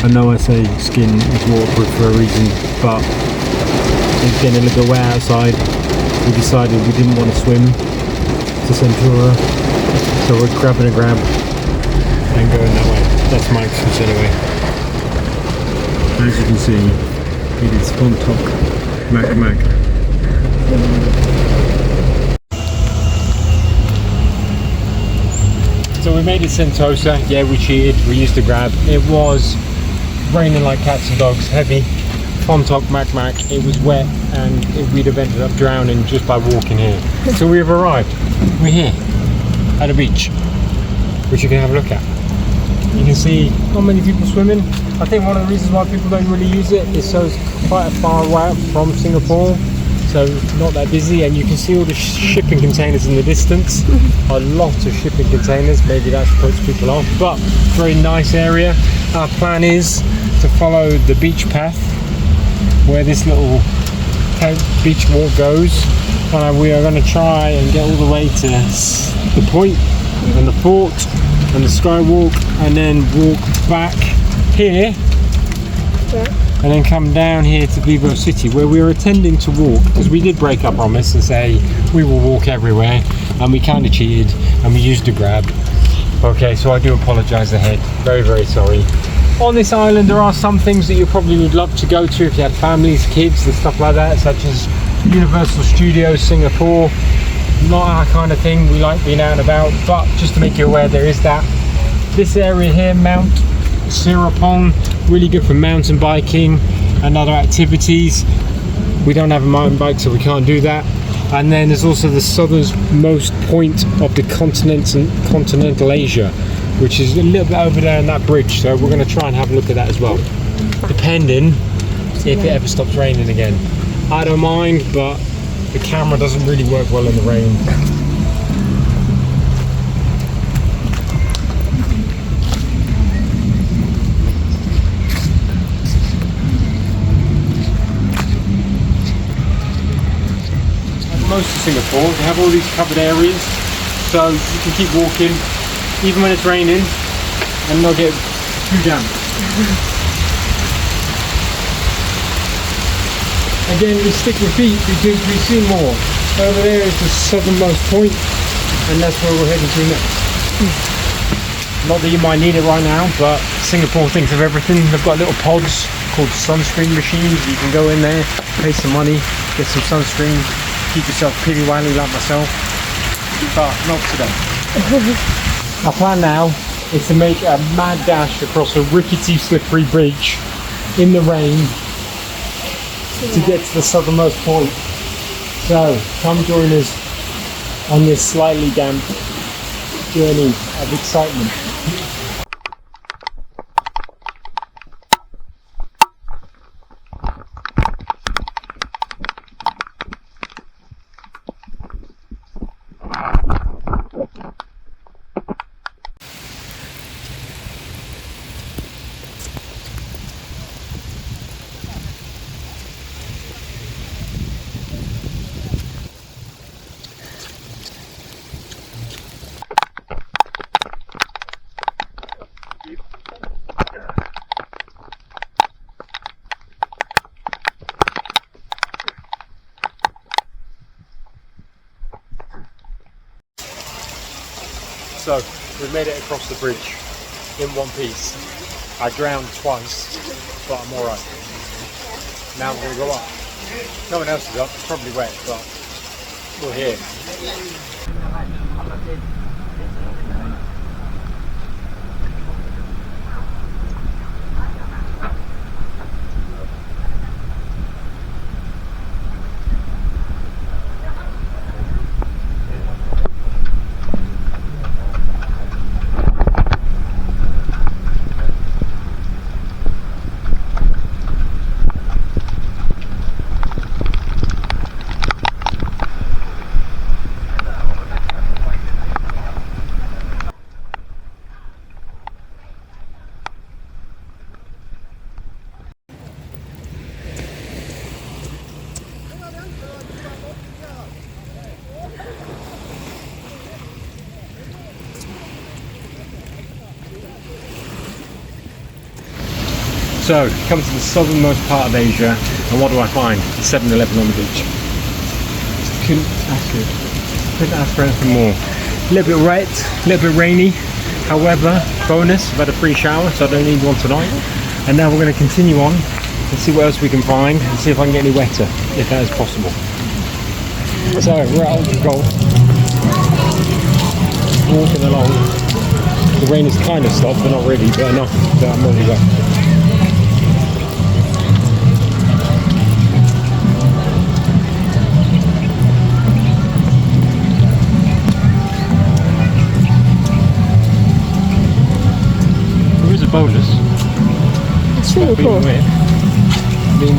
I know I say skin is waterproof for a reason, but it's getting a little bit wet outside. We decided we didn't want to swim to Sentosa, so we're grabbing a grab and going that way. That's my excuse anyway. As you can see, it is Pontok Mac. So we made it Sentosa. Yeah, we cheated. We used the grab. It was raining like cats and dogs, heavy. Pontok Mac. It was wet, and we'd have ended up drowning just by walking here. So we have arrived. We're here at a beach, which you can have a look at. You can see not many people swimming. I think one of the reasons why people don't really use it is so it's quite far away from Singapore, so not that busy, and you can see all the shipping containers in the distance. A lot of shipping containers, maybe that puts people off, but very nice area. Our plan is to follow the beach path where this little beach walk goes, and we are going to try and get all the way to the point and the fort and the skywalk, and then walk back here, and then come down here to Vivo City, where we were intending to walk, because we did break our promise and say we will walk everywhere, and we kind of cheated and we used a grab. Okay, so I do apologize ahead, very sorry. On this island there are some things that you probably would love to go to if you had families, kids and stuff like that, such as Universal Studios Singapore. Not our kind of thing, we like being out and about, but just to make you aware, there is that. This area here, Mount Serapong, really good for mountain biking and other activities. We don't have a mountain bike, so we can't do that. And then there's also the southernmost point of the continental Asia, which is a little bit over there on that bridge, so we're going to try and have a look at that as well, depending if it ever stops raining again. I don't mind, but the camera doesn't really work well in the rain. Most of Singapore, they have all these covered areas, so you can keep walking even when it's raining and not get too damp. Again, we stick with feet because we see more. Over there is the southernmost point, and that's where we're heading to next. Not that you might need it right now, but Singapore thinks of everything. They've got little pods called sunscreen machines. You can go in there, pay some money, get some sunscreen, keep yourself pretty wily like myself, but not today. Our plan now is to make a mad dash across a rickety, slippery bridge in the rain to get to the southernmost point. So come join us on this slightly damp journey of excitement. So we made it across the bridge in one piece. I drowned twice, but I'm alright. Now we're going to go up. No one else is up, it's probably wet, but we're here. So, come to the southernmost part of Asia, and what do I find? 7-Eleven on the beach. Couldn't ask for anything more. A little bit wet, a little bit rainy. However, bonus, I've had a free shower, so I don't need one tonight. And now we're going to continue on and see what else we can find, and see if I can get any wetter, if that is possible. So, we're at Old Gold, walking along. The rain is kind of stopped, but not really, but enough that I'm ready to go. Bonus. It's really cool. I mean,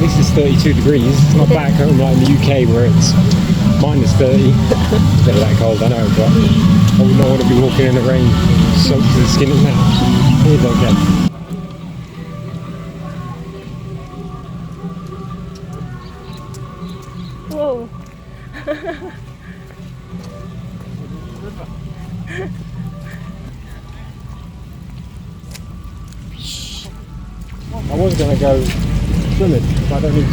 this is 32 degrees. It's not back home like in the UK where it's minus 30. It's never that cold, I know, but I would not want to be walking in the rain soaked to the skin in that. Here don't get. Whoa. I was going to go swimming, but I don't need to.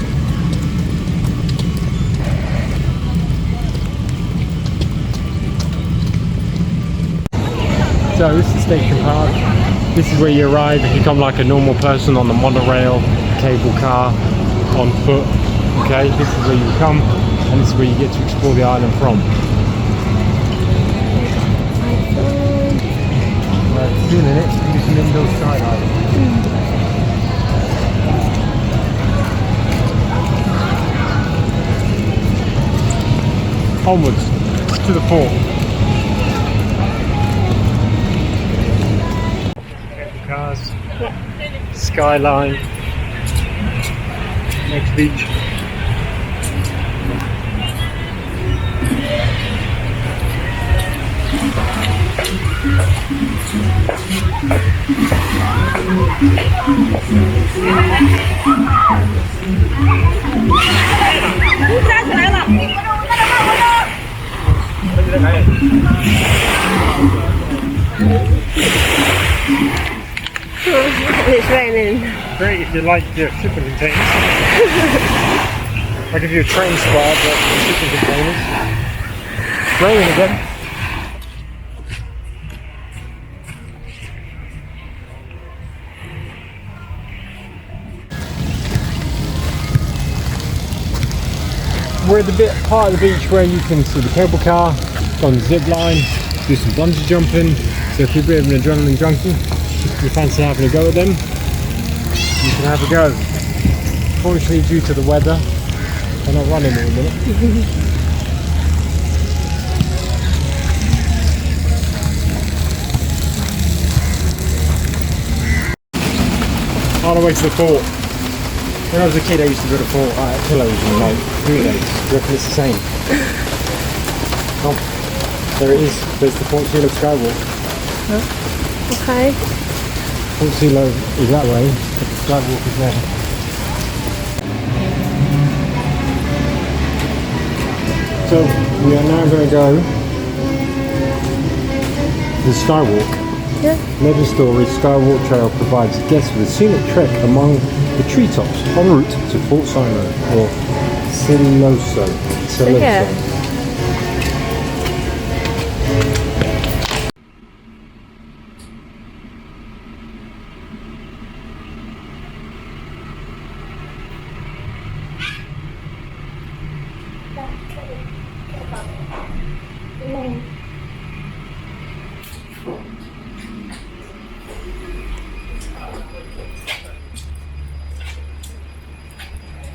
So this is Station Park. This is where you arrive if you come like a normal person on the monorail, cable car, on foot. Okay, this is where you come, and this is where you get to explore the island from. Still in it, do some indoor skydiving. Onwards to the port. Cars, skyline, next beach. It's raining. Great if you like your shipping containers. I'll give you a train squad, but shipping containers. It's raining again. We're at the part of the beach where you can see the cable car, go on the zip line, do some bungee jumping. So if you're a bit of an adrenaline junkie, if you fancy having a go at them, you can have a go. Fortunately, due to the weather, they're not running in a minute. On the way to the port. When I was a kid, I used to go to port pillows and like food days. Do you reckon it's the same? Oh, there it is. There's the Port Silo Skywalk. Huh? Okay. Port Silo is that way, but the Skywalk is there. So we are now going to go to the Skywalk. Yeah. Legend Story Skywalk Trail provides guests with a scenic trek among the treetops en route to Fort Silo or Siloso. Yeah.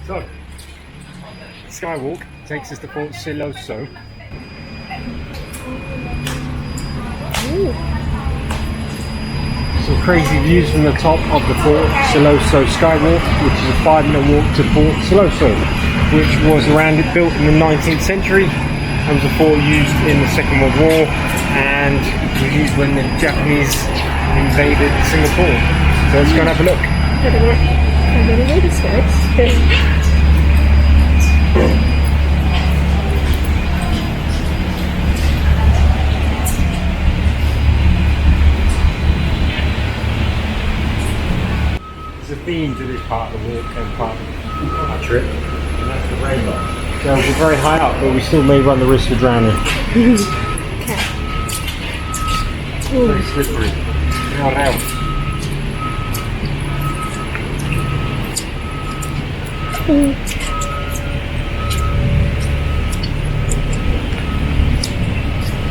So, Skywalk takes us to Fort Siloso. Some crazy views from the top of the Fort Siloso Skywalk, which is a 5-minute walk to Fort Siloso, which was built in the 19th century and was a fort used in the Second World War and was used when the Japanese invaded Singapore. So let's go and have a look. I'm gonna go this way. This a theme to this part of the walk and part of our trip, and that's the rainbow. So we're very high up, but we still may run the risk of drowning. Very slippery. Real real.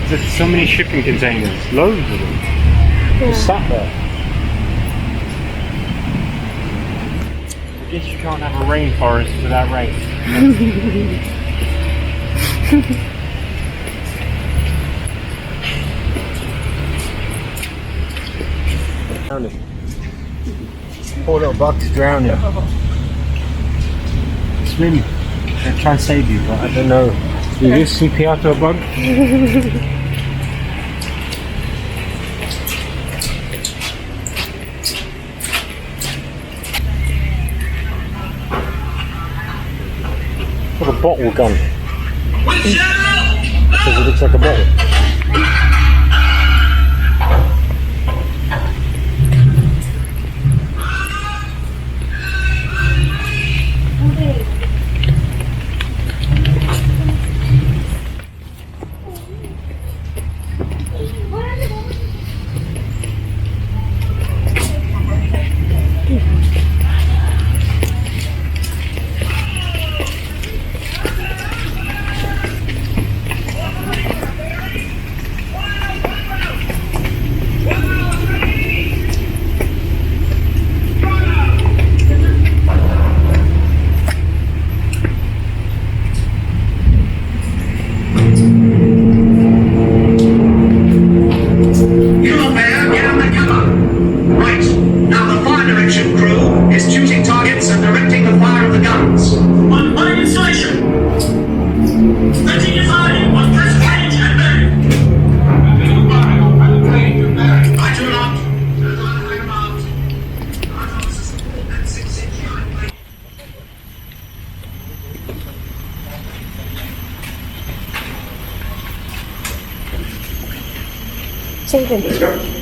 There's so many shipping containers, loads of them. Just sat there. I guess you can't have a rainforest without rain. Drowning. Poor little bug's drowning. Swim. They're trying to save you, but I don't know. Do you do CPR to a bug? Got a bottle gun. Because it looks like a bottle. Let's go.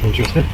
Interesting.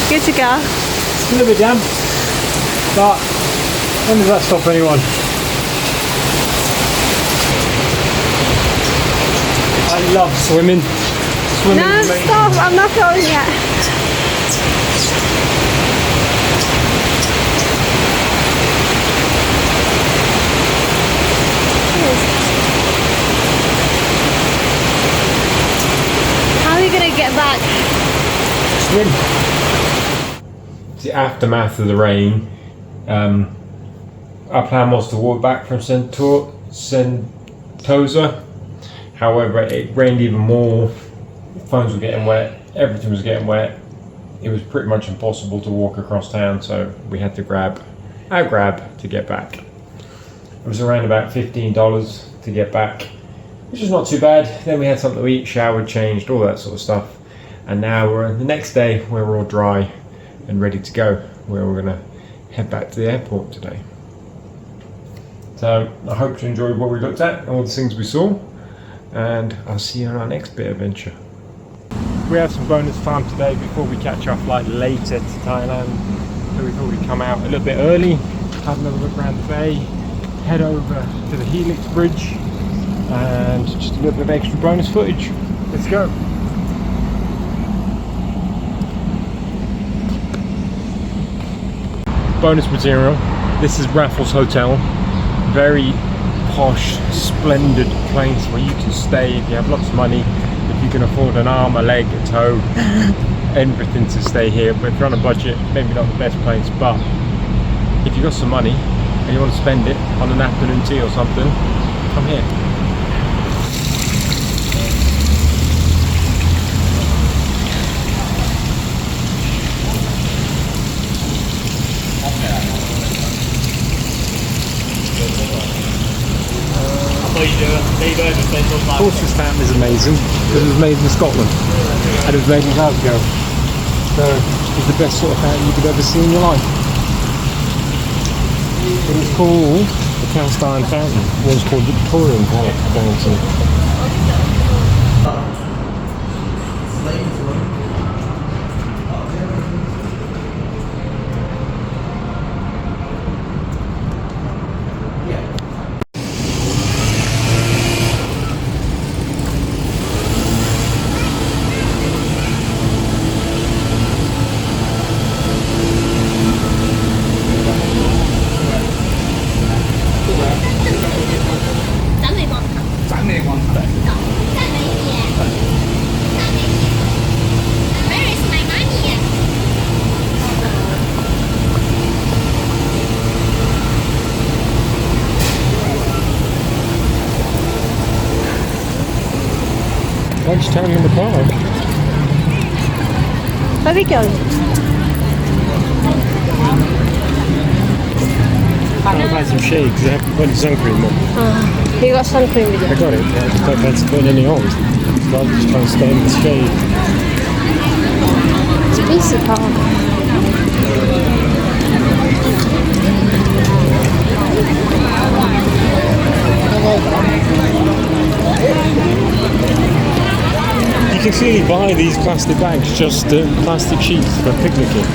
Good to go. It's a little bit damp, but when does that stop anyone? I love swimming. Swimming No, is amazing. stop, I'm not going yet. the aftermath of the rain, our plan was to walk back from Sentosa. However, it rained even more, phones were getting wet, everything was getting wet. It was pretty much impossible to walk across town, so we had to grab our grab to get back. It was around about $15 to get back, which is not too bad. Then we had something to eat, showered, changed, all that sort of stuff. And now we're the next day where we're all dry and ready to go, where we're gonna head back to the airport today. So I hope you enjoyed what we looked at and all the things we saw, and I'll see you on our next bit of adventure. We have some bonus time today before we catch our flight later to Thailand. So we thought we'd come out a little bit early, have another look around the bay, head over to the Helix Bridge, and just a little bit of extra bonus footage. Let's go. Bonus material. This is Raffles Hotel. Very posh, splendid place where you can stay if you have lots of money, if you can afford an arm, a leg, a toe, everything to stay here. But if you're on a budget, maybe not the best place, but if you've got some money and you want to spend it on an afternoon tea or something, come here. Of course, this stamp is amazing because it was made in Scotland and it was made in Glasgow. So it's the best sort of fountain you could ever see in your life. It is called the cast iron fountain. One's called Victorian fountain. Lunchtime in the park. Where are we going? I'll buy some shakes. I haven't put sun cream on. You got sun cream with you? I got it. I just don't fancy putting any on. So I'm just trying to stay in the shade. It's a busy park. You can clearly buy these plastic bags, just plastic sheets for picnicking.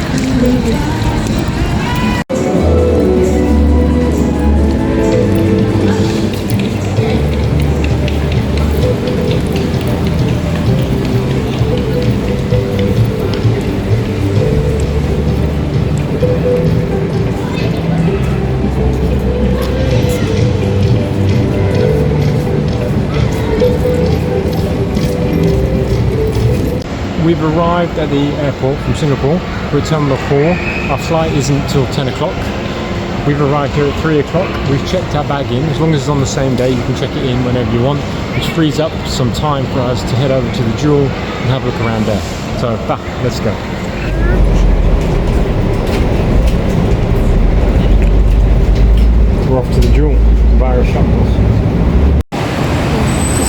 We've arrived at the airport from Singapore. We're at Terminal 4. Our flight isn't till 10 o'clock. We've arrived here at 3 o'clock. We've checked our bag in. As long as it's on the same day, you can check it in whenever you want, which frees up some time for us to head over to the Jewel and have a look around there. So, let's go. We're off to the Jewel via a shuttle.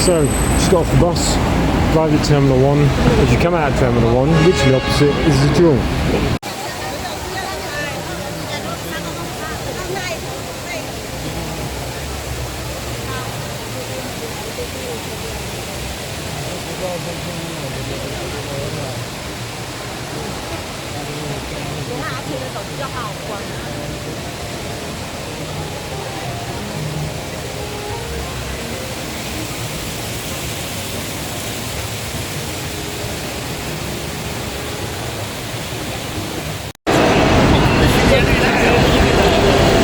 So, just got off the bus. Arrived at Terminal 1. As you come out of Terminal 1, literally opposite is the Jewel.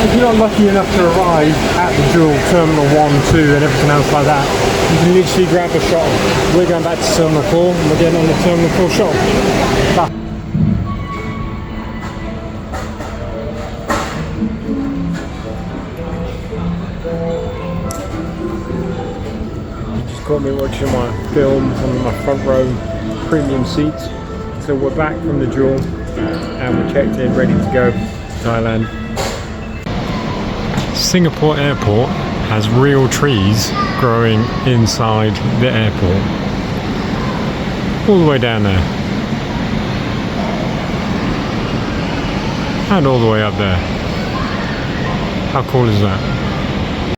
If you're not lucky enough to arrive at the Jewel, Terminal 1, 2 and everything else like that, you can literally grab a shuttle. We're going back to Terminal 4 and we're getting on the Terminal 4 shuttle. caught me watching my film on my front row premium seats. So we're back from the jewel and we're checked in, ready to go to Thailand. Singapore airport has real trees growing inside the airport. All the way down there. And all the way up there. How cool is that?